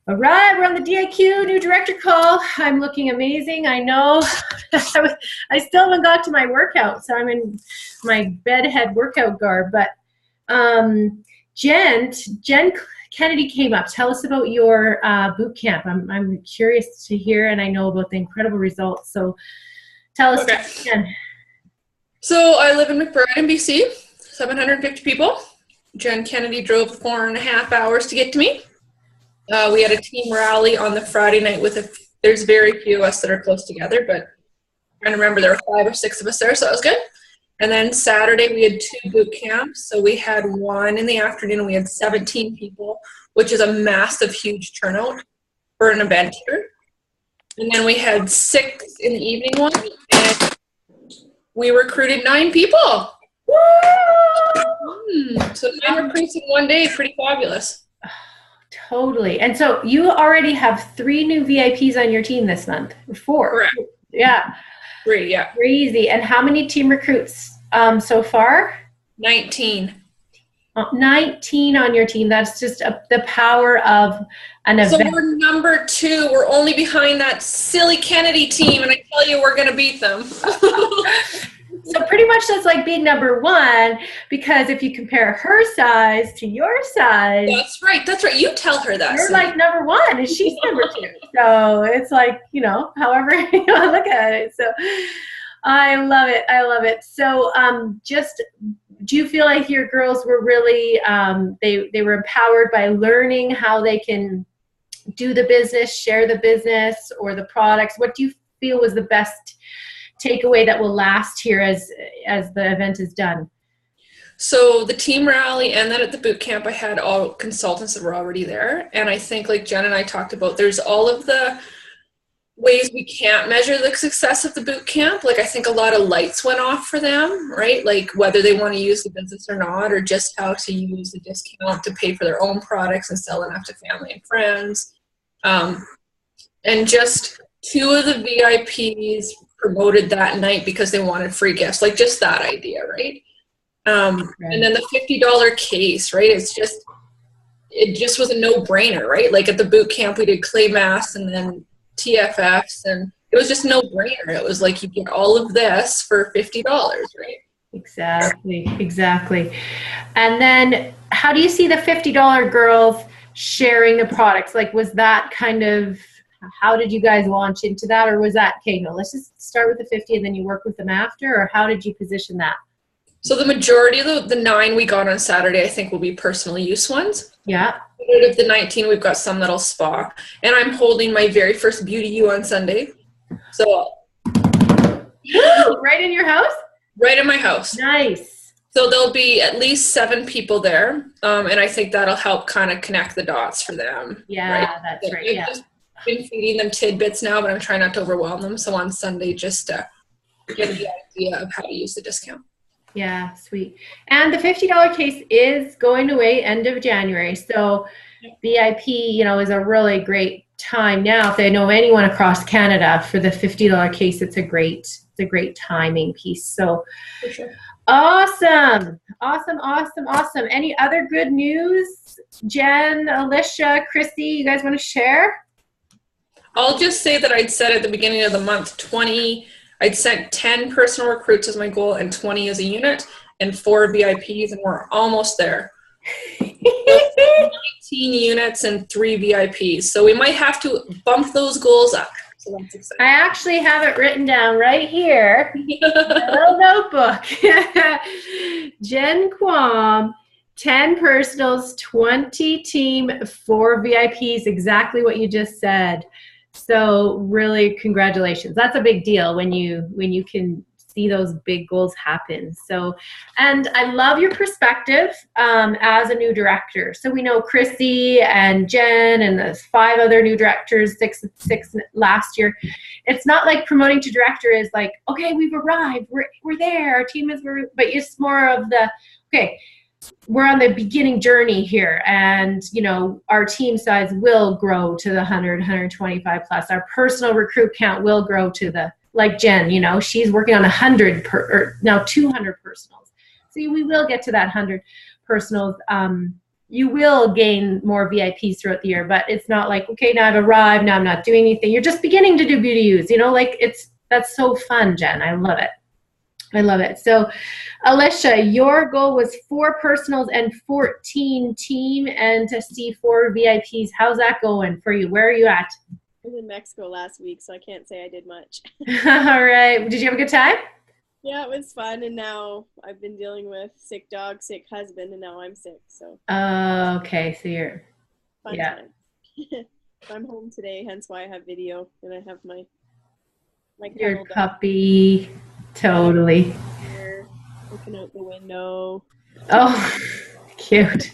All right, we're on the DIQ new director call. I'm looking amazing. I know. I still haven't got to my workout, so I'm in my bedhead workout garb. But Jen Kennedy came up. Tell us about your boot camp. I'm curious to hear, and I know about the incredible results. So tell us, Okay. Jen. So I live in McBride in BC, 750 people. Jen Kennedy drove 4.5 hours to get to me. We had a team rally on the Friday night there's very few of us that are close together, but I'm trying to remember there were 5 or 6 of us there, so that was good. And then Saturday we had 2 boot camps. So we had one in the afternoon and we had 17 people, which is a massive, huge turnout for an event here. And then we had 6 in the evening one, and we recruited 9 people. So 9 recruits in one day, pretty fabulous. Totally. And so you already have 3 new VIPs on your team this month. 4. Correct. Yeah. 3, yeah. Crazy. And how many team recruits so far? 19. 19 on your team. That's just the power of an event. So we're number 2. We're only behind that silly Kennedy team, and I tell you, we're going to beat them. So pretty much that's like being number 1, because if you compare her size to your size. That's right. That's right. You tell her that. You're like number 1 and she's number 2. So it's like, however you want to look at it. So I love it. I love it. So do you feel like your girls were really, they were empowered by learning how they can do the business, share the business or the products? What do you feel was the best takeaway that will last here as the event is done? So the team rally and then at the boot camp, I had all consultants that were already there. And I think like Jen and I talked about, there's all of the ways we can't measure the success of the boot camp. Like I think a lot of lights went off for them, right? Like whether they want to use the business or not, or just how to use the discount to pay for their own products and sell enough to family and friends. And just 2 of the VIPs promoted that night because they wanted free gifts, like just that idea, right? And then the $50 case, right? It just was a no-brainer, right? Like at the boot camp, we did clay masks and then TFFs, and it was just no-brainer. It was like you get all of this for $50, right? Exactly. And then how do you see the $50 girls sharing the products? Like, was that kind of, how did you guys launch into that? Or was that, okay, no, let's just start with the 50 and then you work with them after? Or how did you position that? So the majority of the 9 we got on Saturday, I think, will be personal use ones. Yeah. Out of the 19, we've got some that'll spa. And I'm holding my very first Beauty U on Sunday. So right in your house? Right in my house. Nice. So there'll be at least 7 people there. And I think that'll help kind of connect the dots for them. Yeah, right? That's right. Yeah. I've been feeding them tidbits now, but I'm trying not to overwhelm them. So on Sunday, just to get the idea of how to use the discount. Yeah, sweet. And the $50 case is going away end of January. So VIP, is a really great time now. If they know anyone across Canada for the $50 case, it's a great timing piece. So for sure. Awesome. Any other good news? Jen, Alicia, Chrissy, you guys want to share? I'll just say that I'd said at the beginning of the month, I'd set 10 personal recruits as my goal and 20 as a unit and 4 VIPs, and we're almost there. 19 units and 3 VIPs. So we might have to bump those goals up. So that's exciting. I actually have it written down right here. A little notebook. Jen Quam, 10 personals, 20 team, 4 VIPs, exactly what you just said. So really, congratulations. That's a big deal when you can see those big goals happen. So, and I love your perspective as a new director. So we know Chrissy and Jen and the 5 other new directors, six last year. It's not like promoting to director is like, okay, we've arrived, we're there, our team is, but it's more of the, okay, we're on the beginning journey here, and our team size will grow to the 100, 125 plus. Our personal recruit count will grow to the, like Jen, she's working on 100 now 200 personals. So we will get to that 100 personals you will gain more VIPs throughout the year, but it's not like, okay, now I've arrived, now I'm not doing anything. You're just beginning to do beauty use, like that's so fun, Jen. I love it. I love it. So, Alicia, your goal was 4 personals and 14 team and to see 4 VIPs. How's that going for you? Where are you at? I was in Mexico last week, so I can't say I did much. All right. Did you have a good time? Yeah, it was fun, and now I've been dealing with sick dog, sick husband, and now I'm sick, so. Okay, so you're, fun yeah. time. I'm home today, hence why I have video, and I have my your puppy, totally. Here, looking out the window. Oh, cute.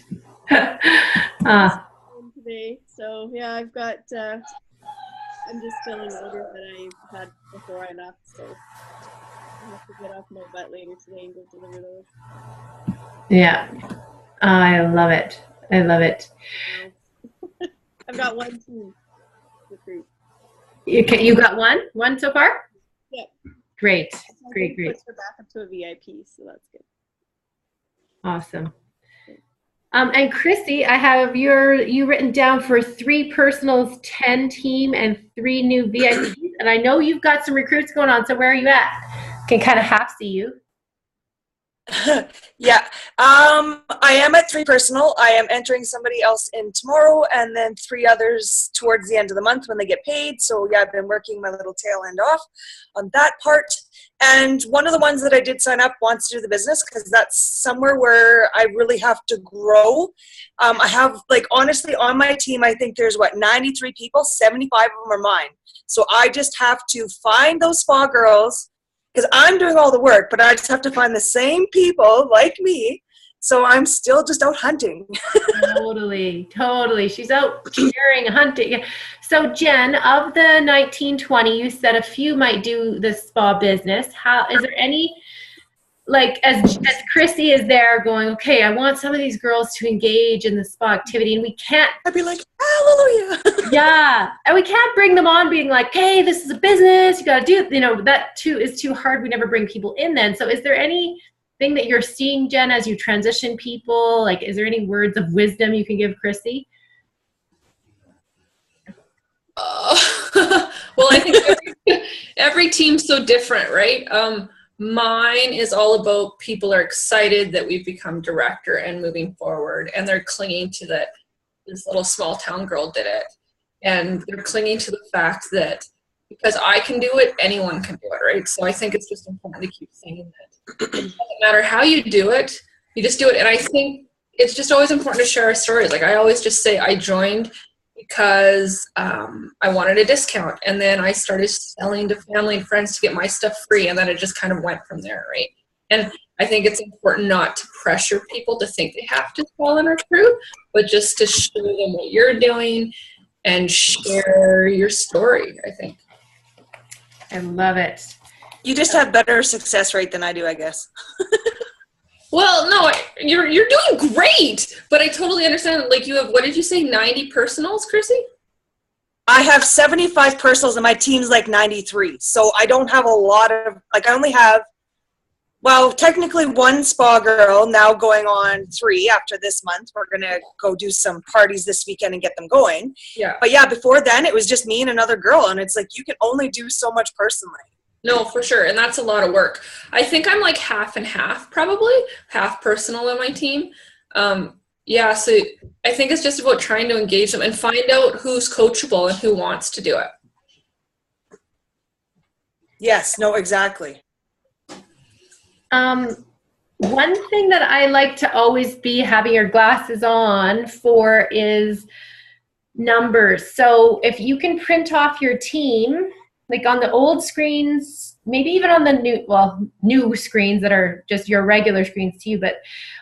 Today, so yeah, I've got, I'm just feeling odor that I had before I left, so I have to get off my butt later today and go deliver those. Yeah, I love it. I love it. I've got 1 team recruit. You got one so far? Yeah. Great. Great. Puts her back up to a VIP, so that's good. Awesome. And Chrissy, I have you written down for 3 personals, 10 team, and 3 new VIPs. And I know you've got some recruits going on. So where are you at? Can kind of half see you. Yeah, I am at 3 personal. I am entering somebody else in tomorrow, and then 3 others towards the end of the month when they get paid. So yeah, I've been working my little tail end off on that part. And one of the ones that I did sign up wants to do the business because that's somewhere where I really have to grow. I have, like, honestly, on my team, I think there's 93 people, 75 of them are mine. So I just have to find those spa girls, because I'm doing all the work, but I just have to find the same people like me. So I'm still just out hunting. Totally. She's out cheering, hunting. So Jen, of the 1920, you said a few might do the spa business. How is there any, like, as Chrissy is there going, okay, I want some of these girls to engage in the spa activity, and we can't. I'd be like, hallelujah. Yeah, and we can't bring them on being like, hey, this is a business, you got to do it. That too is too hard. We never bring people in then. So is there anything that you're seeing, Jen, as you transition people? Like, is there any words of wisdom you can give Chrissy? Well, I think every team's so different, right? Mine is all about people are excited that we've become director and moving forward, and they're clinging to that this little small town girl did it. And they're clinging to the fact that because I can do it, anyone can do it, right? So I think it's just important to keep saying that it doesn't matter how you do it, you just do it. And I think it's just always important to share our stories. Like I always just say I joined because I wanted a discount, and then I started selling to family and friends to get my stuff free, and then it just kind of went from there, right? And I think it's important not to pressure people to think they have to fall in our crew, but just to show them what you're doing and share your story, I think. I love it. You just have better success rate than I do, I guess. Well, no, you're doing great, but I totally understand. Like you have, what did you say, 90 personals, Chrissy? I have 75 personals and my team's like 93. So I don't have a lot of, like I only have, well, technically 1 spa girl, now going on 3 after this month. We're going to go do some parties this weekend and get them going. Yeah. But yeah, before then it was just me and another girl, and it's like you can only do so much personally. No, for sure. And that's a lot of work. I think I'm like half and half, probably half personal in my team. Yeah, so I think it's just about trying to engage them and find out who's coachable and who wants to do it. Yes, no, exactly. One thing that I like to always be having your glasses on for is numbers. So if you can print off your team, like on the old screens, maybe even on the new screens that are just your regular screens too, but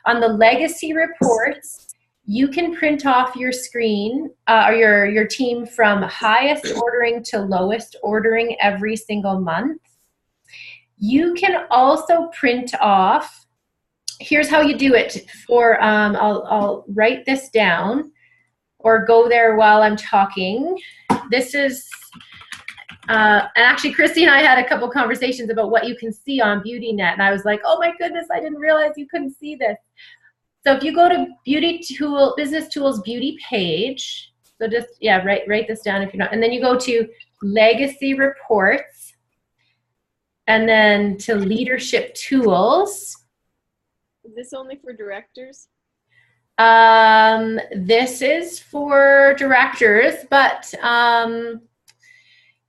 on the legacy reports, you can print off your screen or your team from highest ordering to lowest ordering every single month. You can also print off, here's how you do it for, I'll write this down or go there while I'm talking. This is, and actually Christy and I had a couple conversations about what you can see on BeautyNet, and I was like, oh my goodness, I didn't realize you couldn't see this. So if you go to Business Tools beauty page, so just, yeah, write this down if you're not, and then you go to legacy reports, and then to leadership tools. Is this only for directors? This is for directors, but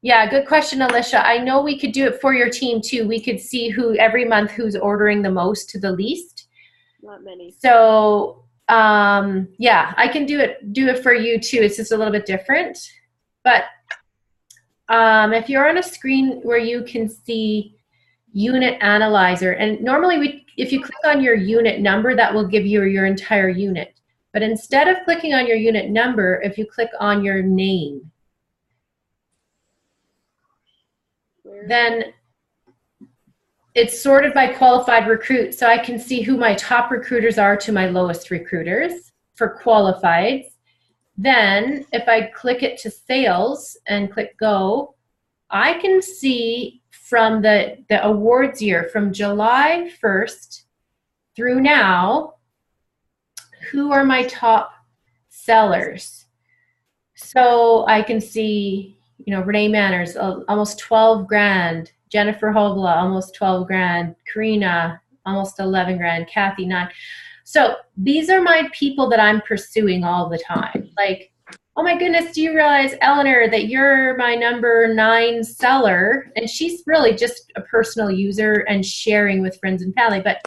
yeah, good question, Alicia. I know we could do it for your team too. We could see who every month who's ordering the most to the least. Not many. So yeah, I can do it for you too. It's just a little bit different. But if you're on a screen where you can see unit analyzer, and normally if you click on your unit number, that will give you your entire unit. But instead of clicking on your unit number, if you click on your name, then it's sorted by qualified recruit. So I can see who my top recruiters are to my lowest recruiters for qualifieds. Then if I click it to sales and click go, I can see from the awards year from July 1st through now, who are my top sellers. So I can see, Renee Manners, almost 12 grand. Jennifer Hogla, almost 12 grand. Karina, almost 11 grand. Kathy, 9. So these are my people that I'm pursuing all the time. Like, oh my goodness, do you realize, Eleanor, that you're my number 9 seller? And she's really just a personal user and sharing with friends and family. But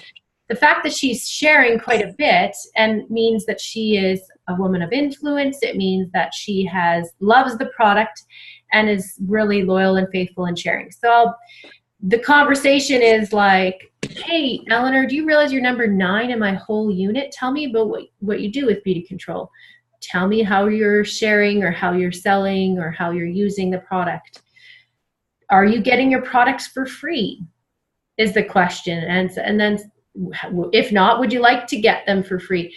the fact that she's sharing quite a bit and means that she is a woman of influence. It means that she loves the product and is really loyal and faithful in sharing. So the conversation is like, hey, Eleanor, do you realize you're number 9 in my whole unit? Tell me about what you do with Beauty Control. Tell me how you're sharing or how you're selling or how you're using the product. Are you getting your products for free is the question. And then if not, would you like to get them for free?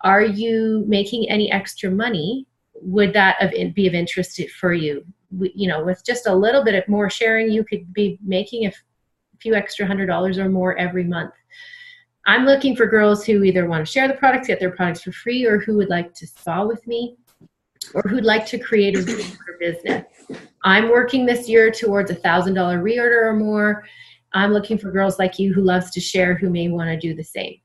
Are you making any extra money? Would that be of interest for you? With just a little bit of more sharing, you could be making a few extra $100 or more every month. I'm looking for girls who either want to share the products, get their products for free, or who would like to spa with me, or who'd like to create a reorder business. I'm working this year towards $1,000 reorder or more. I'm looking for girls like you who loves to share, who may want to do the same.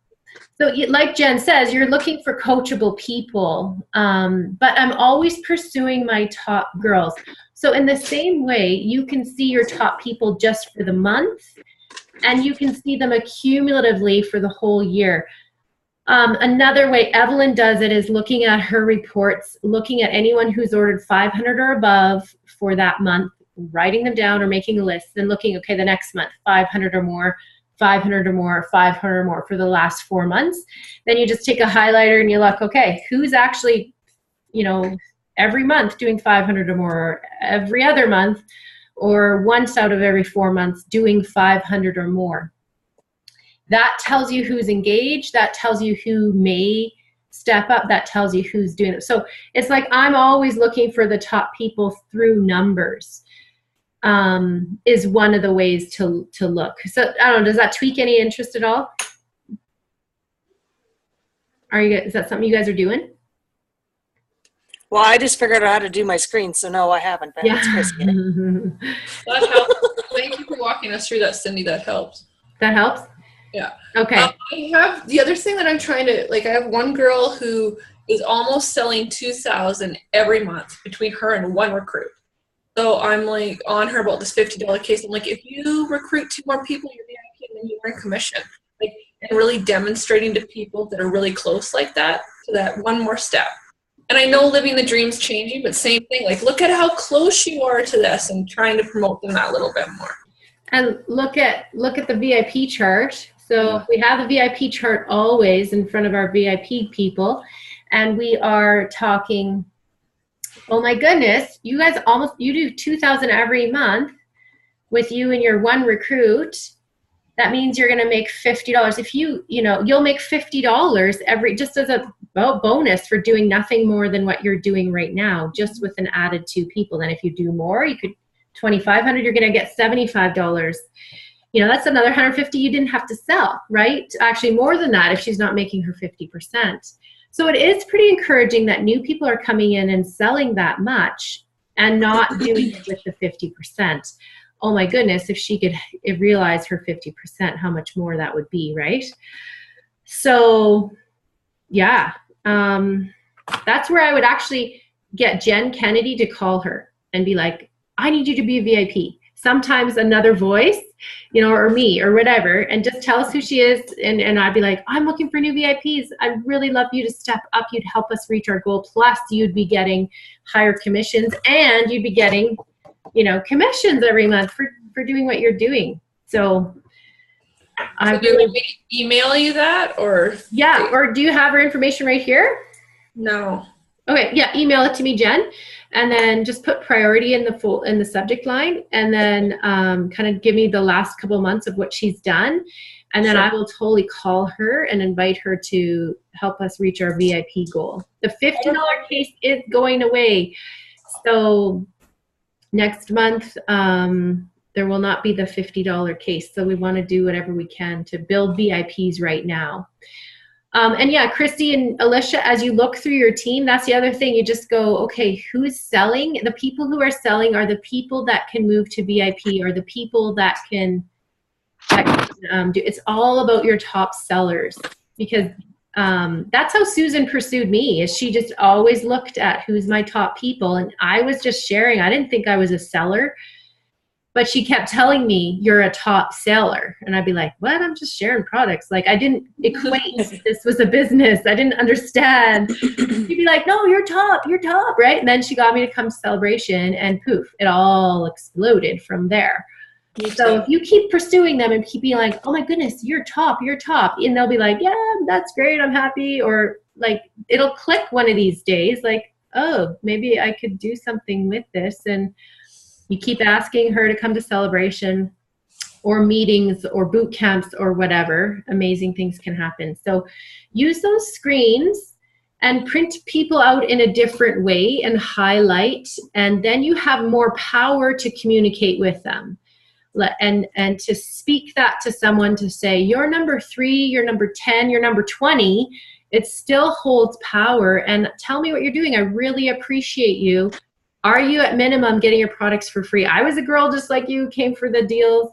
So like Jen says, you're looking for coachable people, but I'm always pursuing my top girls. So in the same way, you can see your top people just for the month, and you can see them accumulatively for the whole year. Another way Evelyn does it is looking at her reports, looking at anyone who's ordered 500 or above for that month, writing them down or making a list, then looking, okay, the next month, 500 or more, 500 or more, 500 or more for the last 4 months. Then you just take a highlighter and you look, okay, who's actually, every month doing 500 or more, or every other month, or once out of every 4 months doing 500 or more. That tells you who's engaged. That tells you who may step up. That tells you who's doing it. So it's like I'm always looking for the top people through numbers. Is one of the ways to look. So I don't know, does that tweak any interest at all? Is that something you guys are doing? Well, I just figured out how to do my screen, so no, I haven't. But Yeah. That helps. Thank you for walking us through that, Cindy. That helps. That helps? Yeah. Okay. I have the other thing that I'm trying to, I have one girl who is almost selling $2,000 every month between her and one recruit. So I'm on her about this $50 case. I'm like, if you recruit 2 more people, you're VIP and then you earn commission. And really demonstrating to people that are really close like that, to that one more step. And I know living the dream's changing, but same thing. Look at how close you are to this and trying to promote them that little bit more. And look at the VIP chart. So we have the VIP chart always in front of our VIP people, and we are talking, oh my goodness, you guys you do 2,000 every month with you and your one recruit. That means you're going to make $50. If you'll make $50 just as a bonus for doing nothing more than what you're doing right now, just with an added 2 people. Then if you do more, you could $2,500, you're going to get $75. you know, that's another 150 you didn't have to sell, right? Actually more than that if she's not making her 50%. So it is pretty encouraging that new people are coming in and selling that much and not doing it with the 50%. Oh my goodness, if she could realize her 50%, how much more that would be, right? So yeah, that's where I would actually get Jen Kennedy to call her and be like, I need you to be a VIP. Sometimes another voice, you know, or me or whatever, and just tell us who she is. And I'd be like, I'm looking for new VIPs. I'd really love you to step up. You'd help us reach our goal. Plus you'd be getting higher commissions and you'd be getting, you know, commissions every month for doing what you're doing. So I do you want me to email you that, or? Yeah, or do you have her information right here? No. Okay, yeah, email it to me, Jen, and then just put priority in the subject line, and then kind of give me the last couple of months of what she's done, and then I will totally call her and invite her to help us reach our VIP goal. The $50 case is going away, so next month there will not be the $50 case. So we want to do whatever we can to build VIPs right now. And yeah, Christy and Alicia, as you look through your team, that's the other thing. You just go, okay, who's selling? The people who are selling are the people that can move to VIP, or the people that can do. It's all about your top sellers, because that's how Susan pursued me. Is she just always looked at who's my top people, and I was just sharing. I didn't think I was a seller. But she kept telling me, you're a top seller. And I'd be like, what? I'm just sharing products. Like, I didn't equate this was a business. I didn't understand. She'd be like, no, you're top, right? And then she got me to come to Celebration, and poof, it all exploded from there. So if you keep pursuing them and keep being like, oh my goodness, you're top, and they'll be like, yeah, that's great, I'm happy. Or like, it'll click one of these days, like, oh, maybe I could do something with this. And you keep asking her to come to Celebration or meetings or boot camps or whatever, amazing things can happen. So use those screens and print people out in a different way and highlight, and then you have more power to communicate with them. And to speak that to someone, to say, you're number 3, you're number 10, you're number 20, it still holds power. And tell me what you're doing. I really appreciate you. Are you at minimum getting your products for free? I was a girl just like you, came for the deals,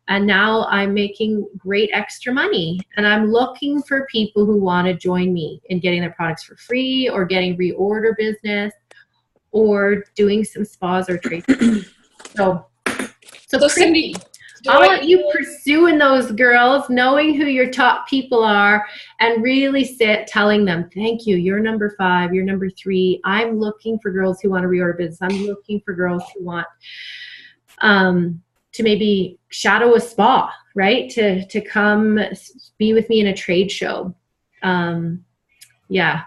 and now I'm making great extra money. And I'm looking for people who want to join me in getting their products for free, or getting reorder business, or doing some spas or trades. So Cindy, I want you pursuing those girls, knowing who your top people are, and really telling them, thank you, you're number 5, you're number 3. I'm looking for girls who want to reorder business. I'm looking for girls who want to maybe shadow a spa, right? To come be with me in a trade show. Yeah.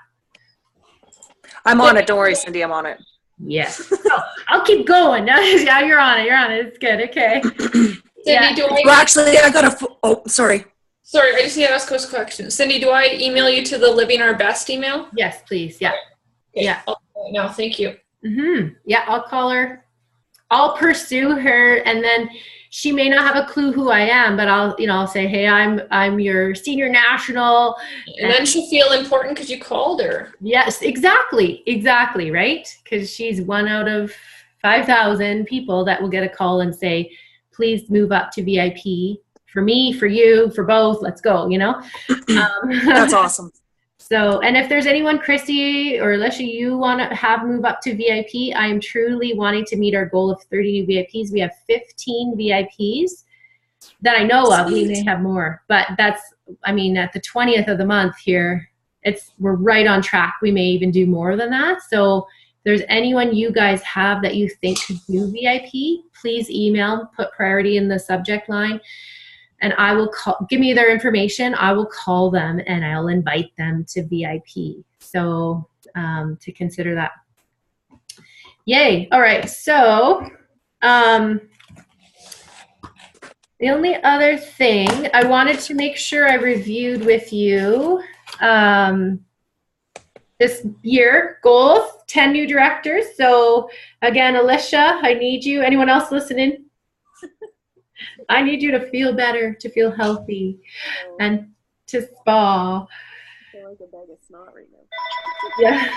I'm on it. Don't worry, Cindy, I'm on it. Yes. Oh, I'll keep going. Yeah, you're on it. It's good. Okay. Cindy, Well, actually, I got sorry. Sorry, I just need to ask a question. Cindy, do I email you to the Living Our Best email? Yes, please. Yeah. Okay. Yeah. No, thank you. Yeah, I'll call her. I'll pursue her, and then she may not have a clue who I am, but I'll say, hey, I'm your senior national. And then she'll feel important because you called her. Yes, exactly, right? Because she's one out of 5,000 people that will get a call and say, please move up to VIP for me, for you, for both. Let's go, That's awesome. So, and if there's anyone, Christy or Alicia, you want to have move up to VIP, I am truly wanting to meet our goal of 30 new VIPs. We have 15 VIPs that I know of. We may have more, but that's, at the 20th of the month here, we're right on track. We may even do more than that. So if there's anyone you guys have that you think could do VIP, please email, put priority in the subject line. And I will give me their information. I will call them and I'll invite them to VIP. So to consider that. Yay. All right. So the only other thing I wanted to make sure I reviewed with you this year, goals, 10 new directors. So again, Alicia, I need you. Anyone else listening? I need you to feel better, to feel healthy, So, and to spa. I feel like a bag of snot right now. Yeah.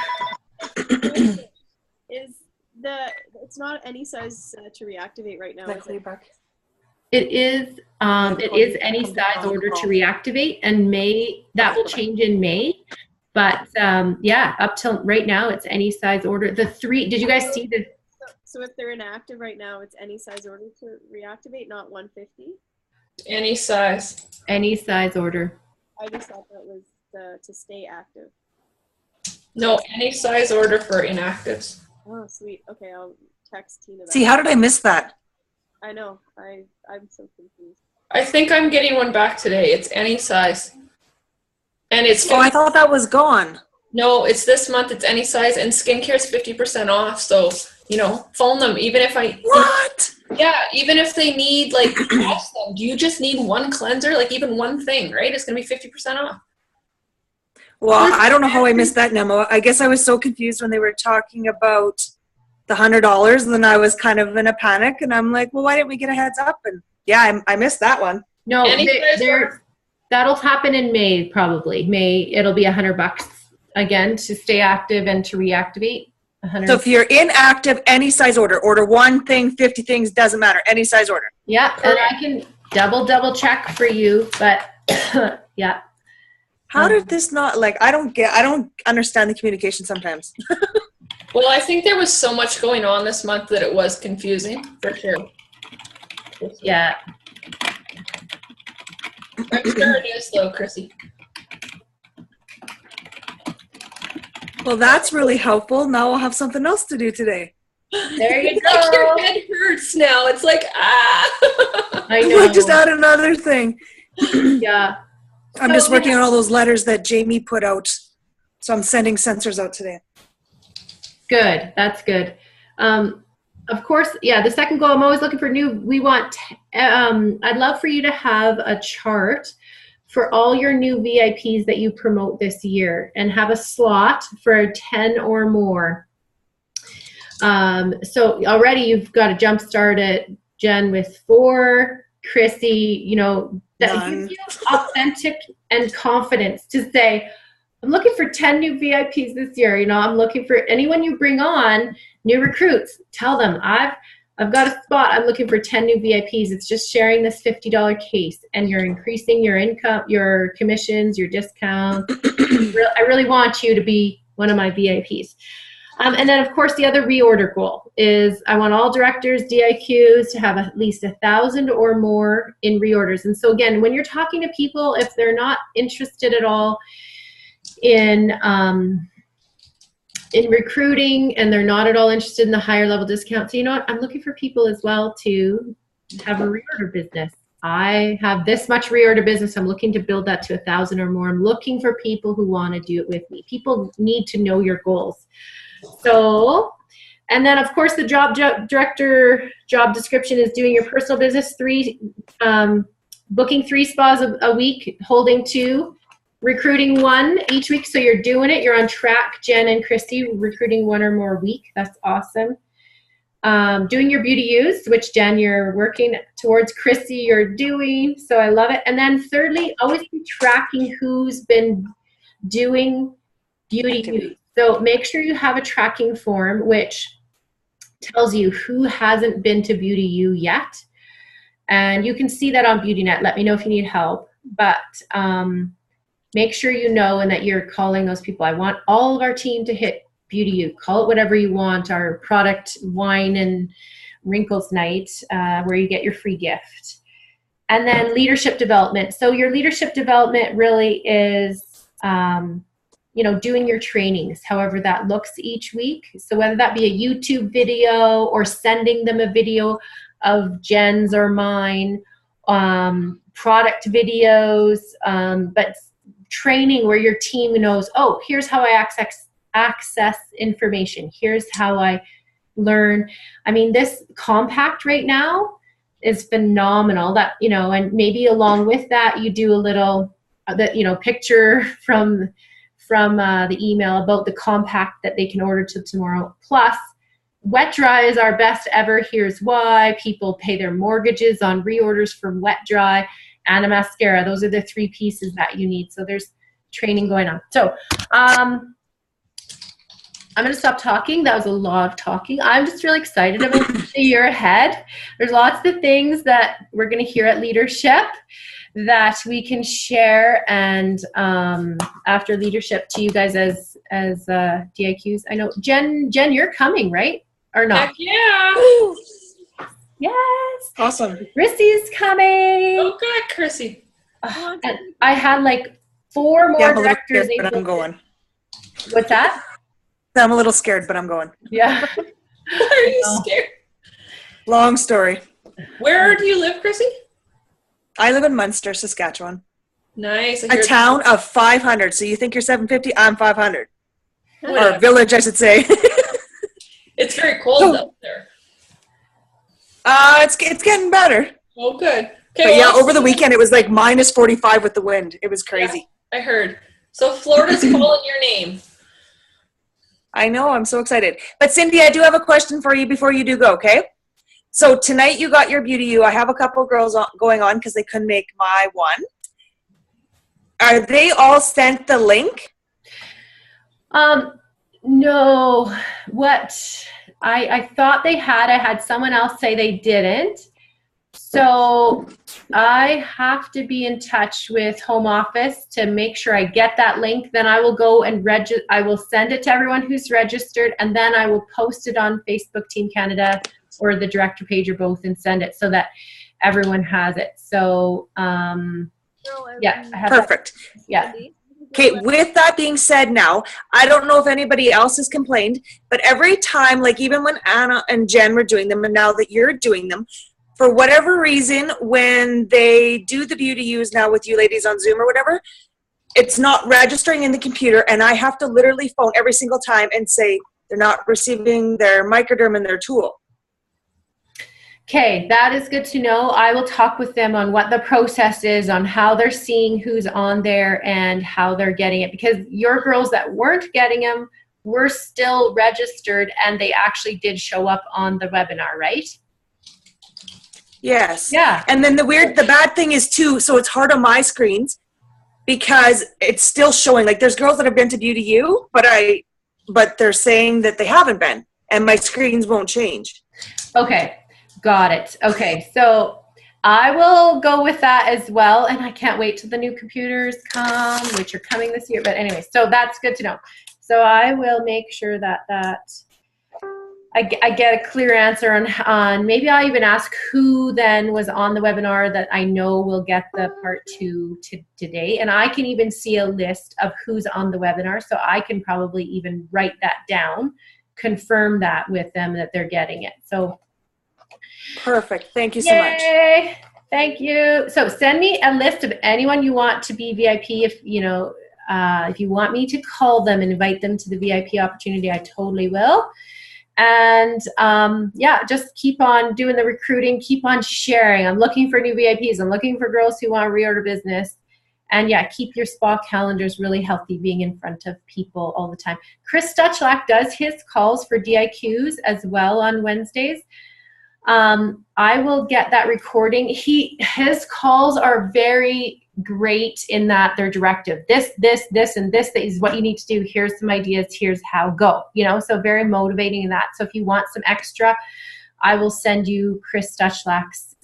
It's not any size to reactivate right now, is it? It is any size order to reactivate, and that will change in May. But yeah, up till right now, it's any size order. Did you guys see the? So if they're inactive right now, it's any size order to reactivate, not 150? Any size. Any size order. I just thought that was to stay active. No, any size order for inactives. Oh, sweet. Okay, I'll text Tina that. See, how did I miss that? I know. I'm so confused. I think I'm getting one back today. It's any size. And it's Oh, I thought that was gone. No, it's this month. It's any size, and skincare is 50% off. So, phone them. Even if What? Yeah, even if they need, ask them, do you just need one cleanser? Even one thing, right? It's going to be 50% off. Well, I don't know how I missed that, Nemo. I guess I was so confused when they were talking about the $100, and then I was kind of in a panic, and I'm like, well, why didn't we get a heads up? And yeah, I missed that one. No, that'll happen in May, probably. May, it'll be $100 again to stay active and to reactivate. So if you're inactive, any size order, order one thing, 50 things, doesn't matter, any size order. Yeah, and I can double check for you, but yeah. How did this not, I don't understand the communication sometimes. Well, I think there was so much going on this month that it was confusing, for sure. Yeah. I'm sure it is, though, Chrissy. Well, that's really helpful. Now I'll have something else to do today. There you It's go. like your head hurts now. It's like, I know. Just add another thing. Yeah. I'm just working on all those letters that Jamie put out. So I'm sending sensors out today. Good. That's good. Of course, yeah, the second goal, I'm always looking for I'd love for you to have a chart for all your new VIPs that you promote this year and have a slot for 10 or more. So already you've got a jump start at Jen with 4, Chrissy, that gives you authentic and confidence to say, I'm looking for 10 new VIPs this year. I'm looking for anyone you bring on, new recruits, tell them I've got a spot. I'm looking for 10 new VIPs. It's just sharing this $50 case, and you're increasing your income, your commissions, your discounts. I really want you to be one of my VIPs. And then, of course, the other reorder goal is I want all directors, DIQs to have at least 1,000 or more in reorders. And so, again, when you're talking to people, if they're not interested at all in recruiting and they're not at all interested in the higher level discounts, so I'm looking for people as well to have a reorder business. I have this much reorder business. I'm looking to build that to 1,000 or more. I'm looking for people who want to do it with me. People need to know your goals. So, and then of course the director job description is doing your personal business, booking 3 spas a week, holding 2, recruiting 1 each week. So you're doing it. You're on track, Jen and Christy, recruiting 1 or more a week. That's awesome. Doing your beauty use, which Jen, you're working towards. Christy, you're doing. So I love it. And then thirdly, always be tracking who's been doing beauty use. So make sure you have a tracking form which tells you who hasn't been to Beauty U yet. And you can see that on BeautyNet. Let me know if you need help. But make sure you know and that you're calling those people. I want all of our team to hit Beauty U. Call it whatever you want, our product, wine, and wrinkles night, where you get your free gift. And then leadership development. So your leadership development really is doing your trainings, however that looks each week. So whether that be a YouTube video or sending them a video of Jen's or mine, product videos, but training where your team knows, oh, here's how I access information. Here's how I learn. I mean, this compact right now is phenomenal. That, and maybe along with that, you do a little, picture from the email about the compact that they can order till tomorrow. Plus, wet dry is our best ever. Here's why. People pay their mortgages on reorders from wet dry and a mascara. Those are the 3 pieces that you need. So there's training going on. So I'm going to stop talking. That was a lot of talking. I'm just really excited about the year ahead. There's lots of things that we're going to hear at Leadership that we can share, and after Leadership to you guys as DIQs. I know Jen, you're coming, right? Or not? Heck yeah. Yes. Awesome. Chrissy's coming. Oh, good, Chrissy. And I had like 4 more Yeah, I'm a little directors. scared, but I'm going. What's that? I'm a little scared, but I'm going. Yeah. Why are you scared? Long story. Where do you live, Chrissy? I live in Munster, Saskatchewan. Nice. A town of 500. So you think you're 750? I'm 500. Or Whatever. a village, I should say. It's very cold up there. It's getting better. Oh, good. Okay, But yeah, over the weekend it was like minus 45 with the wind. It was crazy. I heard. So Florida's calling your name. I know. I'm so excited. But Cindy, I do have a question for you before you do go, okay? So tonight you got your Beauty U. I have a couple girls going on because they couldn't make my one. Are they all sent the link? No. What I thought they had, I had someone else say they didn't. So I have to be in touch with Home Office to make sure I get that link. Then I will go and I will send it to everyone who's registered, and then I will post it on Facebook Team Canada or the director page or both and send it so that everyone has it. So yeah, I have Perfect. that. Yeah. Okay, with that being said now, I don't know if anybody else has complained, but every time, like even when Anna and Jen were doing them and now that you're doing them, for whatever reason, when they do the Beauty U's now with you ladies on Zoom or whatever, it's not registering in the computer, and I have to literally phone every single time and say they're not receiving their microderm and their tool. Okay, that is good to know. I will talk with them on what the process is, on how they're seeing who's on there and how they're getting it. Because your girls that weren't getting them were still registered and they actually did show up on the webinar, right? Yes. Yeah. And then the bad thing is too, so it's hard on my screens because it's still showing. Like there's girls that have been to Beauty U, but they're saying that they haven't been, and my screens won't change. Okay. Got it. Okay, so I will go with that as well, and I can't wait till the new computers come, which are coming this year. But anyway, so that's good to know. So I will make sure that I get a clear answer on maybe I'll even ask who then was on the webinar that I know will get the part 2 today, and I can even see a list of who's on the webinar, so I can probably even write that down, confirm that with them that they're getting it. So. Perfect. Thank you so much. Yay! Thank you. So send me a list of anyone you want to be VIP. If you want me to call them and invite them to the VIP opportunity, I totally will. And yeah, just keep on doing the recruiting. Keep on sharing. I'm looking for new VIPs. I'm looking for girls who want to reorder business. And yeah, keep your spa calendars really healthy, being in front of people all the time. Chris Stutchlack does his calls for DIQs as well on Wednesdays. I will get that recording. His calls are very great in that they're directive. This, and this is what you need to do. Here's some ideas. Here's how. Go. So very motivating in that. So if you want some extra, I will send you Chris Stutchlack's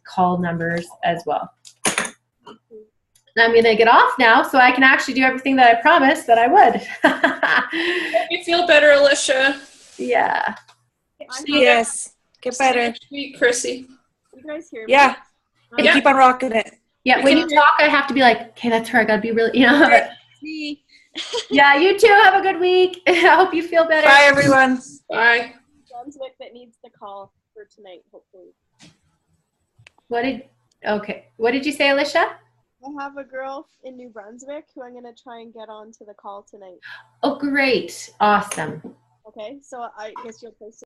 call numbers as well. I'm going to get off now so I can actually do everything that I promised that I would. Hope you feel better, Alicia. Yeah. Yes. Get better. Sweet, Chrissy. You guys hear me? Yeah. Um, Yeah. Keep on rocking it. Yeah, when you talk, I have to be like, okay, that's her. I got to be really, See. Yeah, you too. Have a good week. I hope you feel better. Bye, everyone. Bye. Brunswick that needs the call for tonight, hopefully. What did you say, Alicia? I have a girl in New Brunswick who I'm going to try and get on to the call tonight. Oh, great. Awesome. Okay, so I guess you'll post it.